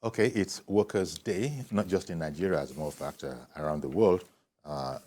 Okay, it's Workers' Day, not just in Nigeria, as a matter of fact, around the world,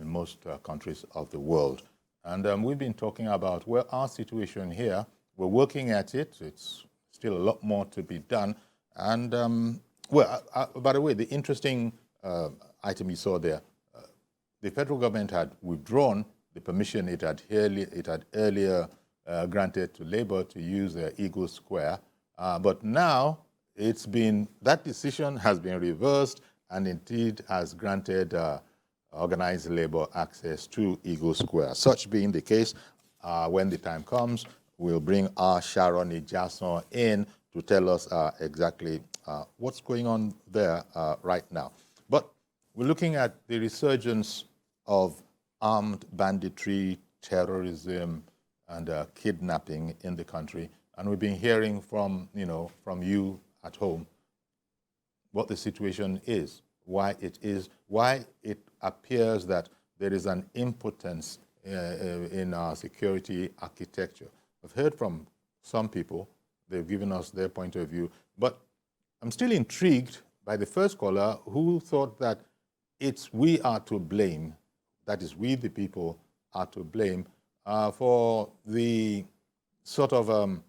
in most countries of the world. And we've been talking about, well, our situation here. We're working at it. It's still a lot more to be done. And, by the way, the interesting item you saw there, the federal government had withdrawn the permission it had earlier granted to Labour to use Eagle Square. But now, that decision has been reversed and indeed has granted organized labor access to Eagle Square. Such being the case, when the time comes, we'll bring our Sharon Ijason in to tell us exactly what's going on there right now. But we're looking at the resurgence of armed banditry, terrorism, and kidnapping in the country. And we've been hearing from you at home what the situation is, why it appears that there is an impotence in our security architecture. I've heard from some people, they've given us their point of view, but I'm still intrigued by the first caller who thought that we are to blame, that is, we the people are to blame for the sort of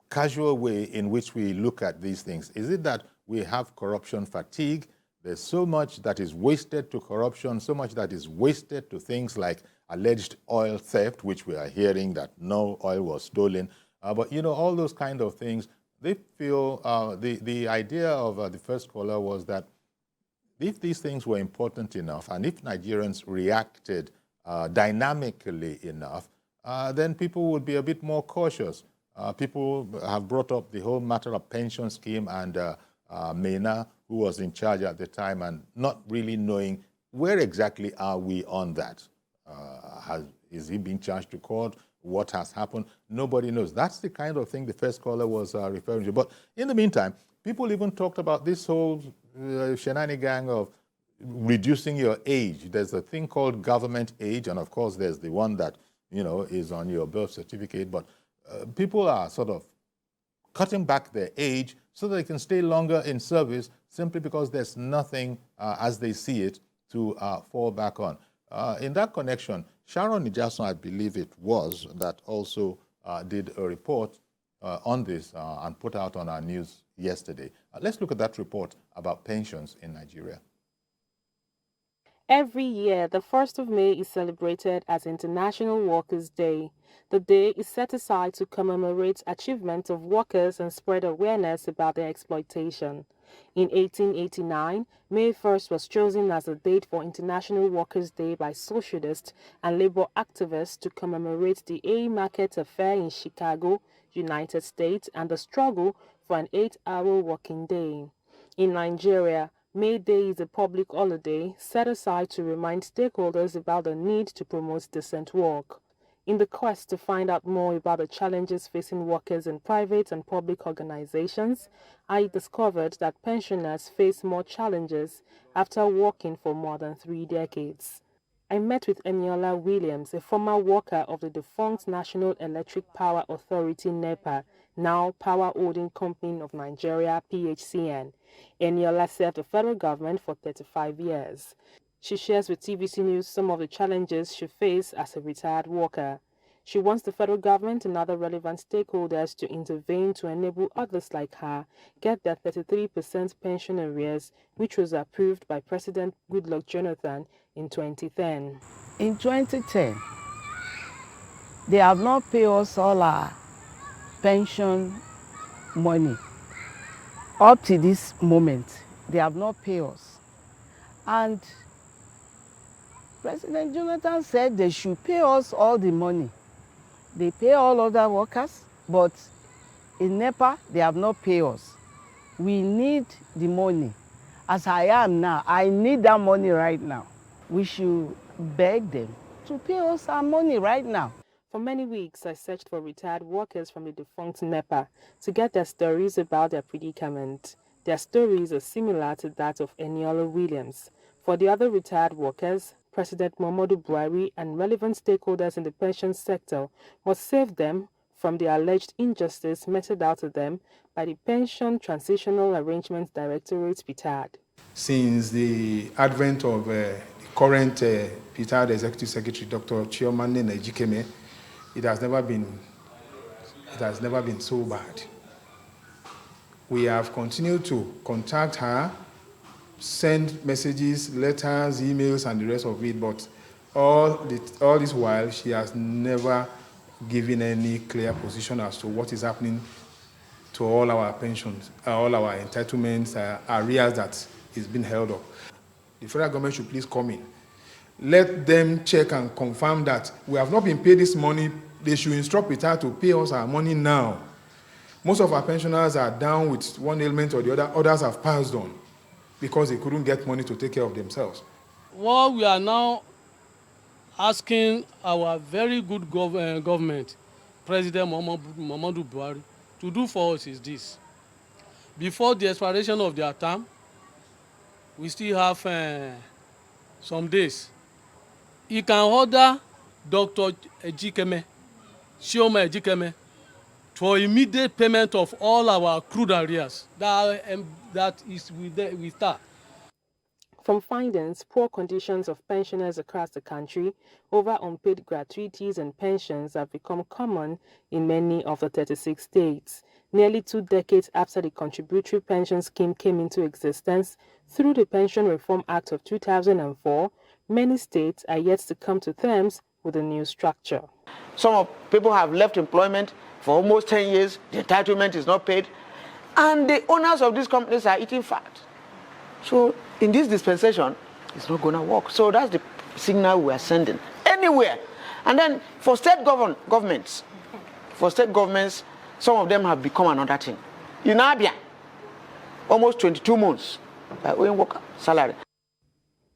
casual way in which we look at these things. Is it that we have corruption fatigue? There's so much that is wasted to corruption, so much that is wasted to things like alleged oil theft, which we are hearing that no oil was stolen. But, all those kind of things, they feel, the idea of the first caller was that if these things were important enough and if Nigerians reacted dynamically enough, then people would be a bit more cautious. People have brought up the whole matter of pension scheme and Mena, who was in charge at the time, and not really knowing where exactly are we on that. Is he being charged to court? What has happened? Nobody knows. That's the kind of thing the first caller was referring to. But in the meantime, people even talked about this whole shenanigan of reducing your age. There's a thing called government age, and of course there's the one that is on your birth certificate. But people are sort of cutting back their age so that they can stay longer in service simply because there's nothing, as they see it, to fall back on. In that connection, Sharon Ijason, I believe it was, that also did a report on this and put out on our news yesterday. Let's look at that report about pensions in Nigeria. Every year, the 1st of May is celebrated as International Workers' Day. The day is set aside to commemorate achievements of workers and spread awareness about their exploitation. In 1889, May 1st was chosen as the date for International Workers' Day by socialists and labor activists to commemorate the Haymarket Affair in Chicago, United States, and the struggle for an 8-hour working day. In Nigeria, May Day is a public holiday set aside to remind stakeholders about the need to promote decent work. In the quest to find out more about the challenges facing workers in private and public organizations, I discovered that pensioners face more challenges after working for more than 3 decades. I met with Eniola Williams, a former worker of the defunct National Electric Power Authority (NEPA), now Power Holding Company of Nigeria (PHCN). Eniola served the federal government for 35 years. She shares with TVC News some of the challenges she faced as a retired worker. She wants the federal government and other relevant stakeholders to intervene to enable others like her get their 33% pension arrears, which was approved by President Goodluck Jonathan in 2010. In 2010, they have not paid us all our pension money. Up to this moment, they have not paid us. And President Jonathan said they should pay us all the money. They pay all other workers, but in NEPA, they have not paid us. We need the money. As I am now, I need that money right now. We should beg them to pay us our money right now. For many weeks, I searched for retired workers from the defunct NEPA to get their stories about their predicament. Their stories are similar to that of Eniola Williams. For the other retired workers, President Muhammadu Buhari and relevant stakeholders in the pension sector must save them from the alleged injustice meted out to them by the Pension Transitional Arrangements Directorate, PTAD. Since the advent of the current PTAD Executive Secretary, Dr. Chiomande Nejikeme, it has never been so bad. We have continued to contact her, send messages, letters, emails, and the rest of it, but all this while, she has never given any clear position as to what is happening to all our pensions, all our entitlements, arrears that is being held up. The federal government should please come in. Let them check and confirm that we have not been paid this money. They should instruct PTAD to pay us our money now. Most of our pensioners are down with one ailment or the other. Others have passed on because they couldn't get money to take care of themselves. What we are now asking our very good government, President Muhammadu Buhari, to do for us is this. Before the expiration of their term, we still have some days. He can order Dr. Ejikeme, Chioma Ejikeme, for immediate payment of all our accrued arrears. That is with her. From findings, poor conditions of pensioners across the country over unpaid gratuities and pensions have become common in many of the 36 states. Nearly 2 decades after the contributory pension scheme came into existence through the Pension Reform Act of 2004, many states are yet to come to terms with the new structure. Some people have left employment for almost 10 years, the entitlement is not paid, and the owners of these companies are eating fat. So in this dispensation, it's not going to work. So that's the signal we are sending anywhere. And then for state governments, some of them have become another thing. In Abia, almost 22 months, owing worker salary.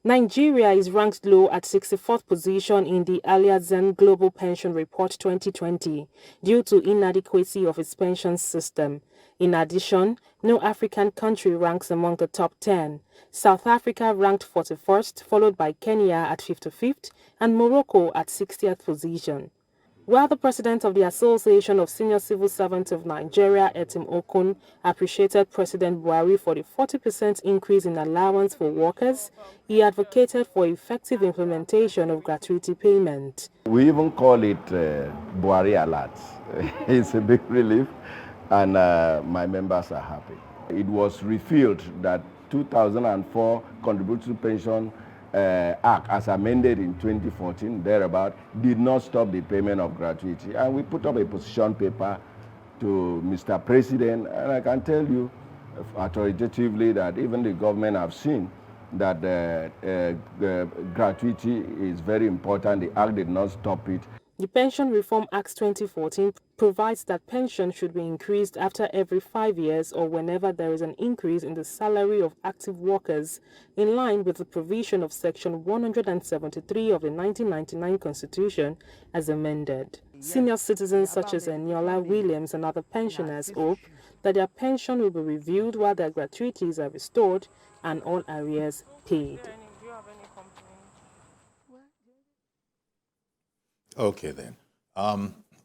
Nigeria is ranked low at 64th position in the Aliazen Global Pension Report 2020 due to inadequacy of its pension system. In addition, no African country ranks among the top 10. South Africa ranked 41st, followed by Kenya at 55th and Morocco at 60th position. While the president of the Association of Senior Civil Servants of Nigeria, Etim Okun, appreciated President Buhari for the 40% increase in allowance for workers, he advocated for effective implementation of gratuity payment. We even call it Buhari Alert. It's a big relief, and my members are happy. It was revealed that 2004 contributory pension Act, as amended in 2014, thereabout, did not stop the payment of gratuity. And we put up a position paper to Mr. President, and I can tell you authoritatively that even the government have seen that the gratuity is very important. The Act did not stop it. The Pension Reform Act 2014 provides that pension should be increased after every 5 years or whenever there is an increase in the salary of active workers, in line with the provision of Section 173 of the 1999 Constitution as amended. Senior citizens such as Eniola Williams and other pensioners hope that their pension will be reviewed while their gratuities are restored and all arrears paid. Okay, then.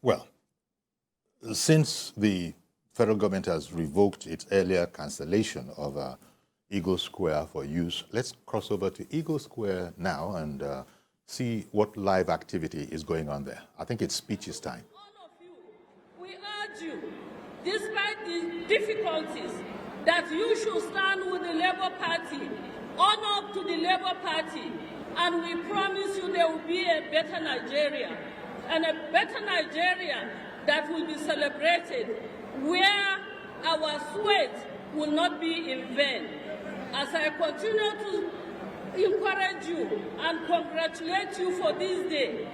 Well, since the federal government has revoked its earlier cancellation of Eagle Square for use, let's cross over to Eagle Square now and see what live activity is going on there. I think it's speeches time. All of you, we urge you, despite the difficulties, that you should stand with the Labour Party, honor to the Labour Party, and we promise you there will be a better Nigeria, and a better Nigeria that will be celebrated, where our sweat will not be in vain. As I continue to encourage you and congratulate you for this day,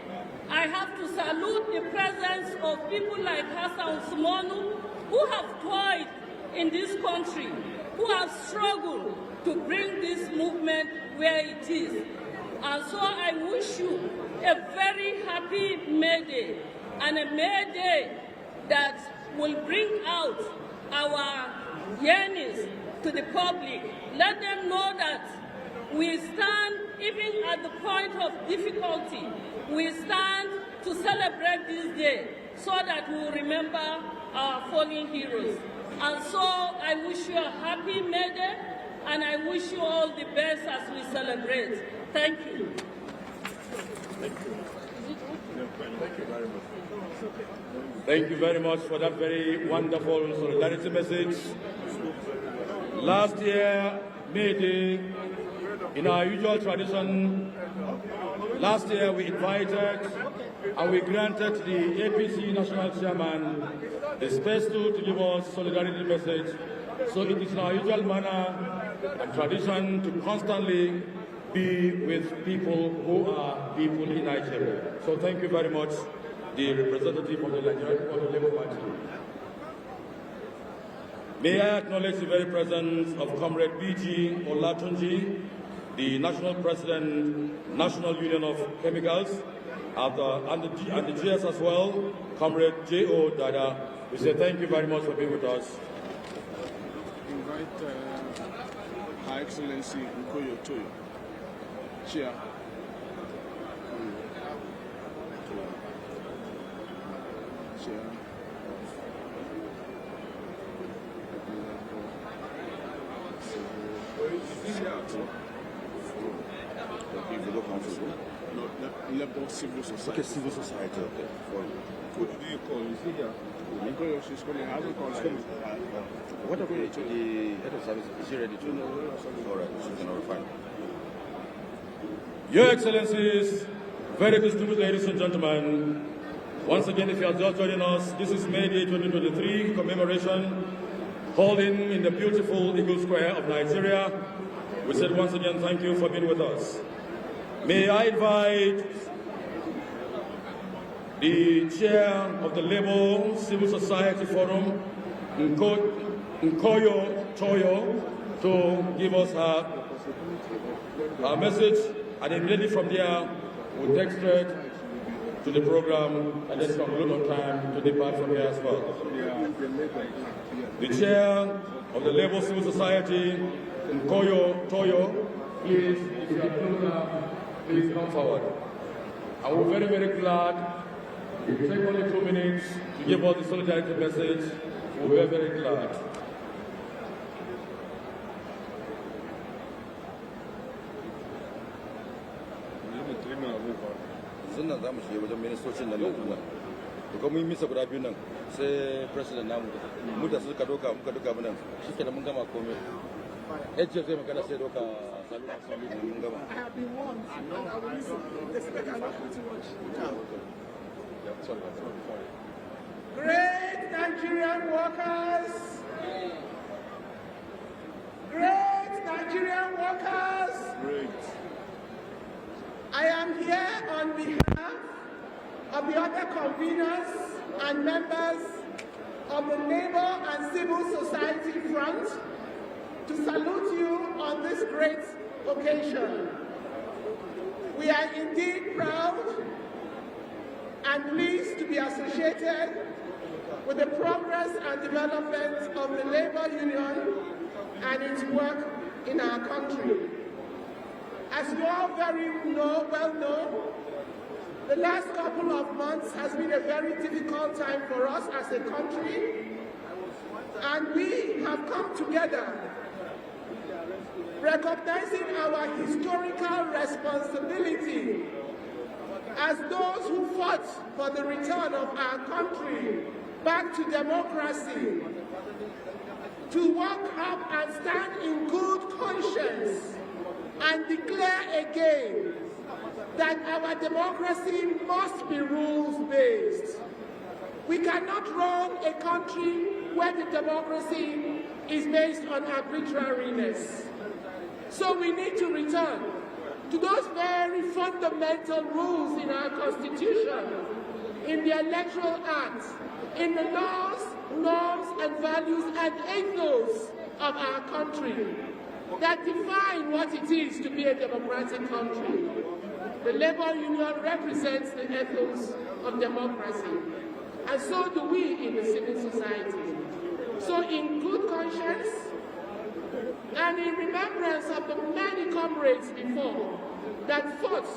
I have to salute the presence of people like Hassan Usmanu, who have toiled in this country, who have struggled to bring this movement where it is. And so I wish you a very happy May Day, and a May Day that will bring out our yearnings to the public. Let them know that we stand, even at the point of difficulty, we stand to celebrate this day. so that we will remember our fallen heroes. And so I wish you a happy May Day, and I wish you all the best as we celebrate. Thank you. Thank you. Thank you very much. Thank you very much for that very wonderful solidarity message. Last year, May Day, in our usual tradition, last year we invited and we granted the APC national chairman the space to give us solidarity message. So it is our usual manner and tradition to constantly be with people who are people in Nigeria. So thank you very much, the representative of the Nigerian Labour Party. May I acknowledge the very presence of Comrade B.G. Olatunji, the National President, National Union of Chemicals, and the GS as well, Comrade J.O. Dada. We say thank you very much for being with us. Invite Her Excellency Nkoyo Toyo, Chair. Labour Civil Society. Okay, civil society. Okay. Who do you call? Is he here? She's calling. I haven't called him. What about the head of service? Is he ready to? All right, she can notify. Your Excellencies, very distinguished ladies and gentlemen, once again, if you are just joining us, this is May Day 2023 commemoration holding in the beautiful Eagle Square of Nigeria. We said once again, thank you for being with us. May I invite the chair of the Labour Civil Society Forum, Nkoyo Toyo, to give us her message, and immediately from there, we'll take straight to the program and then conclude on time to depart from here as well. The chair of the Labour Civil Society, Nkoyo Toyo, please, if you are closer, please come forward. And we're very, very glad. If you take only 2 minutes to give us the solidarity message, we're very, very glad. Sannan za mu shiga wajen ministocin nan yanzu nan. Da kuma mun misa guda biyu nan sai president namu mu da suka doka muka doka mu nan shike da mun gama komai. Ejje zai magana sai doka salu mun gama. I have been warned and I will listen. The speaker cannot put too much. Great Nigerian workers! Great Nigerian workers! Great. I am here on behalf of the other conveners and members of the Labour and Civil Society Front to salute you on this great occasion. We are indeed proud and pleased to be associated with the progress and development of the Labour Union and its work in our country. As you all well know, the last couple of months has been a very difficult time for us as a country, and we have come together recognizing our historical responsibility as those who fought for the return of our country back to democracy, to walk up and stand in good conscience and declare again that our democracy must be rules-based. We cannot run a country where the democracy is based on arbitrariness. So we need to return to those very fundamental rules in our Constitution, in the Electoral Act, in the laws, norms, and values and ethos of our country that define what it is to be a democratic country. The Labour Union represents the ethos of democracy, and so do we in the civil society. So in good conscience, and in remembrance of the many comrades before that fought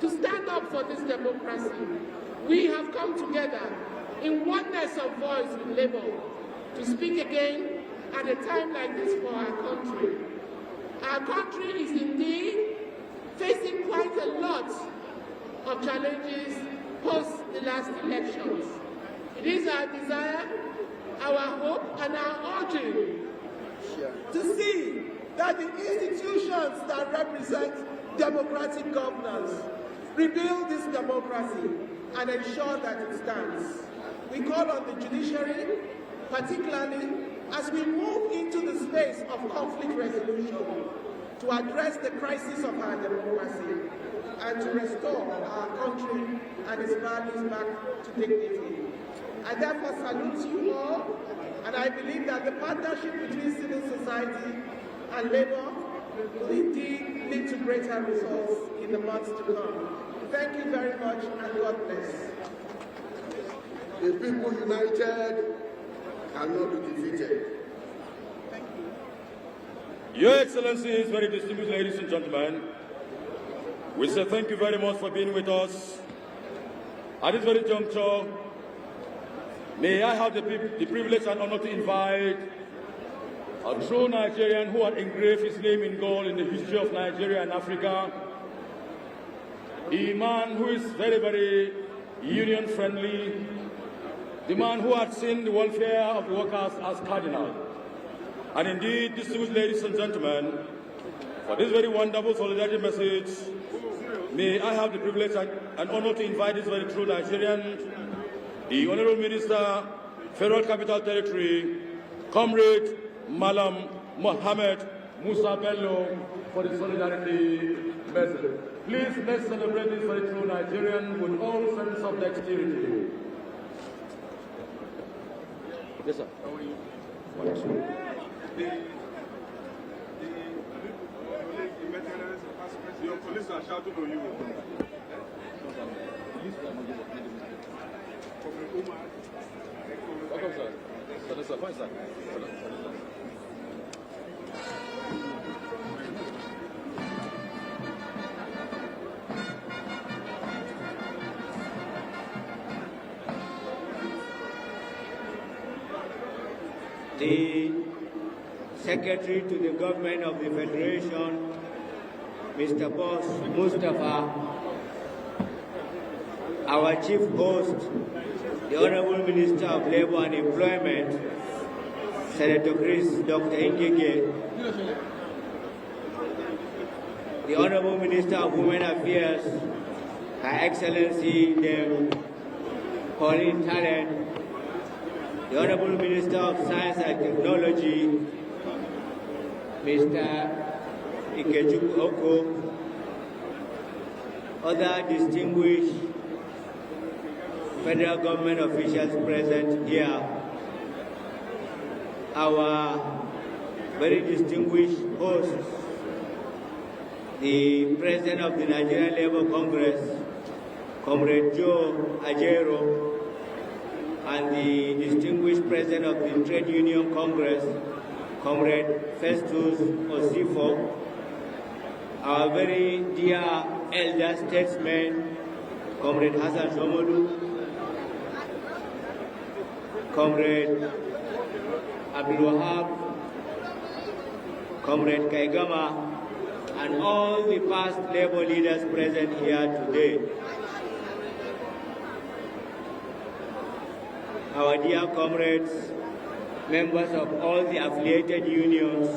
to stand up for this democracy, we have come together in oneness of voice with Labour to speak again at a time like this for our country. Our country is indeed facing quite a lot of challenges post the last elections. It is our desire, our hope, and our urging to see that the institutions that represent democratic governance rebuild this democracy and ensure that it stands. We call on the judiciary, particularly as we move into the space of conflict resolution, to address the crisis of our democracy and to restore our country and its values back to dignity. I therefore salute you all, and I believe that the partnership between civil society and Labour will indeed lead to greater results in the months to come. Thank you very much, and God bless. The people united cannot be defeated. Thank you. Your Excellencies, very distinguished ladies and gentlemen, we say thank you very much for being with us. At this very juncture, may I have the privilege and honor to invite a true Nigerian who had engraved his name in gold in the history of Nigeria and Africa, a man who is very, very union-friendly, the man who had seen the welfare of the workers as cardinal. And indeed, distinguished ladies and gentlemen, for this very wonderful solidarity message, may I have the privilege and honor to invite this very true Nigerian, the Honorable Minister, Federal Capital Territory, Comrade Malam Mohammed Musa Bello, for the solidarity message. Please, let's celebrate this very true Nigerian with all sense of dexterity. Yes, sir. Your police are shouting on you. Welcome, sir. Sir, fine, sir. The Secretary to the Government of the Federation, Mr. Boss Mustafa, our Chief Host, the Honorable Minister of Labour and Employment, Senator Dr. Ngige, the Honorable Minister of Women Affairs, Her Excellency Dame Pauline Talent, the Honorable Minister of Science and Technology, Mr. Ikechukwu Oko, other distinguished federal government officials present here, our very distinguished hosts, the President of the Nigerian Labour Congress, Comrade Joe Ajero, and the distinguished President of the Trade Union Congress, Comrade Festus Osifo, our very dear elder statesman, Comrade Hassan Shomodu, Comrade Abdul Wahab, Comrade Kaigama, and all the past labor leaders present here today. Our dear comrades, members of all the affiliated unions,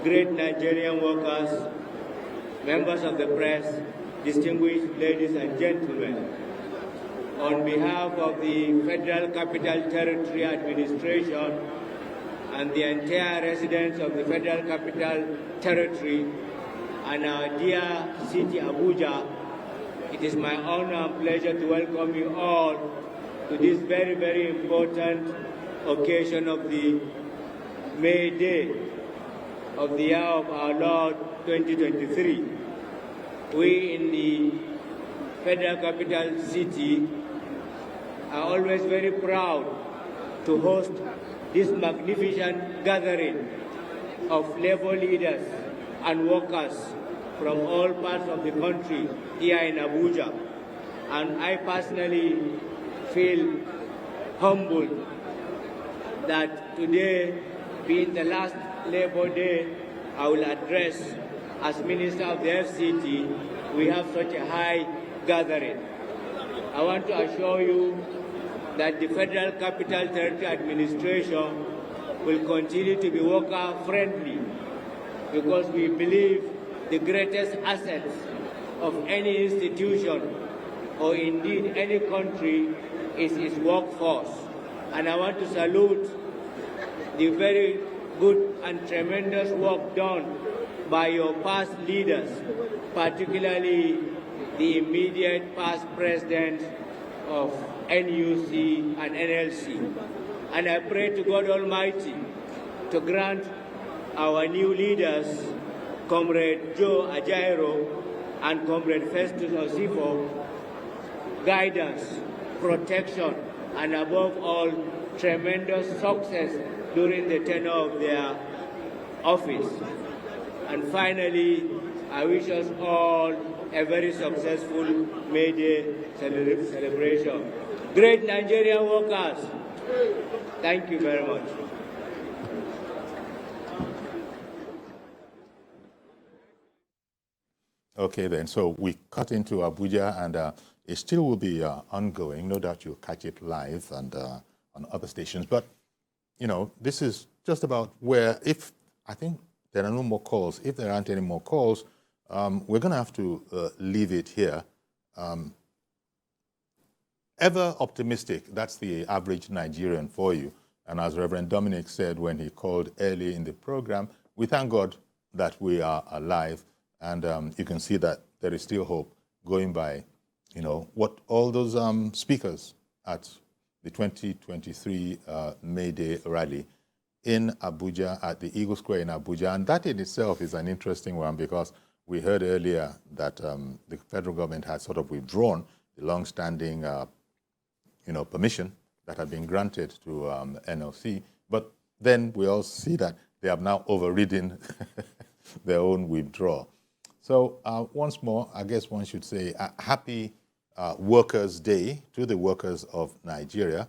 great Nigerian workers, members of the press, distinguished ladies and gentlemen, on behalf of the Federal Capital Territory Administration and the entire residents of the Federal Capital Territory and our dear city Abuja, it is my honor and pleasure to welcome you all to this very, very important occasion of the May Day of the year of our Lord 2023. We in the Federal Capital City are always very proud to host this magnificent gathering of labor leaders and workers from all parts of the country here in Abuja. And I personally feel humbled that today, being the last Labour Day, I will address as Minister of the FCT, we have such a high gathering. I want to assure you that the Federal Capital Territory Administration will continue to be worker-friendly because we believe the greatest assets of any institution or indeed any country is its workforce. And I want to salute the very good and tremendous work done by your past leaders, particularly the immediate past presidents of NUC and NLC. And I pray to God Almighty to grant our new leaders, Comrade Joe Ajaero and Comrade Festus Osifo, guidance, protection, and above all, tremendous success during the tenure of their office. And finally, I wish us all a very successful May Day celebration. Great Nigerian workers, thank you very much. Okay then, so we cut into Abuja, and it still will be ongoing. No doubt you'll catch it live and on other stations. But, you know, this is just about where, if I think there are no more calls, if there aren't any more calls, we're going to have to leave it here. Ever optimistic, that's the average Nigerian for you. And as Reverend Dominic said when he called early in the program, we thank God that we are alive. And you can see that there is still hope going by, you know, what all those speakers at the 2023 May Day rally in Abuja, at the Eagle Square in Abuja. And that in itself is an interesting one, because we heard earlier that the federal government had sort of withdrawn the long-standing, you know, permission that had been granted to NLC. But then we all see that they have now overridden their own withdrawal. So once more, I guess one should say a happy Workers' Day to the workers of Nigeria.